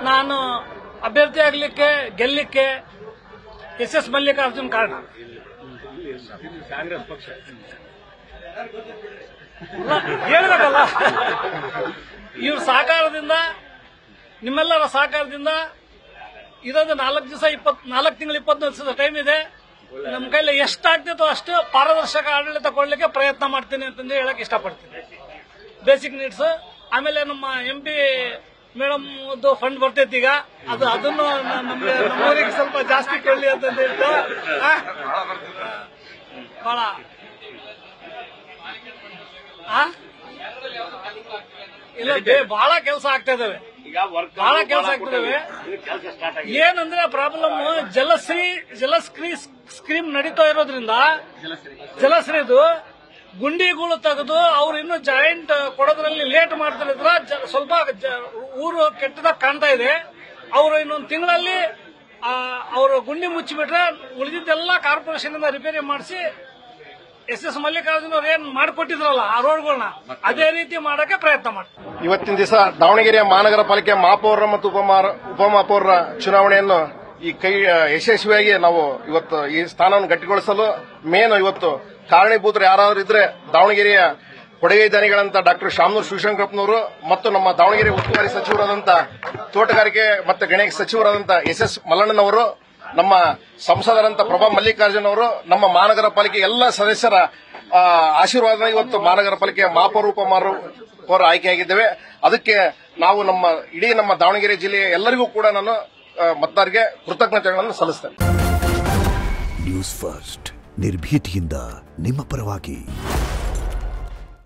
ನಾನು ಅಭ್ಯರ್ಥಿ ಆಗ್ಲಿಕ್ಕೆ ಗೆಲ್ಲಲಿಕ್ಕೆ ಎಸ್ ಮಲ್ಲಿಕಾರ್ಜುನ್ ಕಾರಣ. ಕಾಂಗ್ರೆಸ್ ಪಕ್ಷ ಹೇಳ್ಬೇಕಲ್ಲ, ಇವ್ರ ಸಹಕಾರದಿಂದ, ನಿಮ್ಮೆಲ್ಲರ ಸಹಕಾರದಿಂದ ಇದೊಂದು 4 ತಿಂಗಳು 20 ದಿವಸದ ಟೈಮ್ ಇದೆ. ನಮ್ಮ ಕೈಲಿ ಎಷ್ಟಾಗ್ತಿತ್ತೋ ಅಷ್ಟು ಪಾರದರ್ಶಕ ಆಡಳಿತ ಕೊಡ್ಲಿಕ್ಕೆ ಪ್ರಯತ್ನ ಮಾಡ್ತೀನಿ ಅಂತಂದು ಹೇಳಕ್ ಇಷ್ಟಪಡ್ತೀನಿ. ಬೇಸಿಕ್ ನೀಡ್ಸ್, ಆಮೇಲೆ ನಮ್ಮ MP ಮೇಡಮ್ ಫಂಡ್ ಬರ್ತೈತಿ ಈಗ, ಅದನ್ನು ನಮ್ಮೂರಿಗೆ ಸ್ವಲ್ಪ ಜಾಸ್ತಿ ಕೊಡ್ಲಿ ಅಂತ ಹೇಳ್ತು. ಬಹಳ ಇಲ್ಲ, ಬಹಳ ಕೆಲಸ ಆಗ್ತಾ ಇದಾವೆ, ಬಹಳ ಕೆಲಸ ಆಗ್ತಿದಾವೆ. ಏನಂದ್ರೆ ಪ್ರಾಬ್ಲಮ್, ಜಲಶ್ರೀ ಸ್ಕೀಮ್ ನಡೀತಾ ಇರೋದ್ರಿಂದ ಜಲಶ್ರೀದು ಗುಂಡಿಗಳು ತೆಗೆದು ಅವ್ರು ಇನ್ನು ಜಾಯಿಂಟ್ ಕೊಡೋದ್ರಲ್ಲಿ ಲೇಟ್ ಮಾಡ್ತಿದ್ರ ಸ್ವಲ್ಪ ಊರು ಕೆಟ್ಟದಾಗ ಕಾಣ್ತಾ ಇದೆ. ಅವರು ಇನ್ನೊಂದು ತಿಂಗಳಲ್ಲಿ ಅವರು ಗುಂಡಿ ಮುಚ್ಚಿಬಿಟ್ರೆ ಉಳಿದಿದ್ದೆಲ್ಲ ಕಾರ್ಪೊರೇಷನ್ ಇಂದ ರಿಪೇರಿ ಮಾಡಿಸಿ ಎಸ್ ಮಲ್ಲಿಕಾರ್ಜುನ್ ಅವ್ರು ಏನ್ ಮಾಡಿಕೊಟ್ಟಿದ್ರಲ್ಲ ಆ ರೋಡ್ಗಳನ್ನ ಅದೇ ರೀತಿ ಮಾಡಕ್ಕೆ ಪ್ರಯತ್ನ ಮಾಡ್ತಾರೆ. ಇವತ್ತಿನ ದಿವಸ ದಾವಣಗೆರೆ ಮಹಾನಗರ ಪಾಲಿಕೆ ಮಹಾಪೌರ ಮತ್ತು ಉಪಮಹಾಪೌರರ ಚುನಾವಣೆಯನ್ನು ಯಶಸ್ವಿಯಾಗಿ ನಾವು ಇವತ್ತು ಈ ಸ್ಥಾನವನ್ನು ಗಟ್ಟಿಗೊಳಿಸಲು ಇವತ್ತು ಕಾರಣೀಭೂತರು ಯಾರಾದರೂ ಇದ್ರೆ ದಾವಣಗೆರೆಯ ಕೊಡುಗೆ ದಾನಿಗಳಂತ ಡಾಕ್ಟರ್ ಶಾಮನೂರ್ ಶಿವಶಂಕರಪ್ಪನವರು ಮತ್ತು ನಮ್ಮ ದಾವಣಗೆರೆ ಉಸ್ತುವಾರಿ ಸಚಿವರಾದಂತ ತೋಟಗಾರಿಕೆ ಮತ್ತು ಗಣಿ ಸಚಿವರಾದಂತ ಎಸ್ ಮಲ್ಲಣ್ಣನವರು, ನಮ್ಮ ಸಂಸದರಂತ ಪ್ರಭಾ ಮಲ್ಲಿಕಾರ್ಜುನ್ ಅವರು, ನಮ್ಮ ಮಹಾನಗರ ಪಾಲಿಕೆ ಎಲ್ಲ ಸದಸ್ಯರ ಆಶೀರ್ವಾದ ಇವತ್ತು ಮಹಾನಗರ ಪಾಲಿಕೆಯ ಮಹಾಪೌರ ಉಪಮಹಾಪೌರ ಆಯ್ಕೆಯಾಗಿದ್ದೇವೆ. ಅದಕ್ಕೆ ನಾವು ಇಡೀ ನಮ್ಮ ದಾವಣಗೆರೆ ಜಿಲ್ಲೆಯ ಎಲ್ಲರಿಗೂ ಕೂಡ ನಾನು ಮತದಾರರಿಗೆ ಕೃತಜ್ಞತೆಗಳನ್ನು ಸಲ್ಲಿಸ್ತೇನೆ. ನ್ಯೂಸ್ ಫಸ್ಟ್, ನಿರ್ಭೀತಿಯಿಂದ ನಿಮ್ಮ ಪರವಾಗಿ.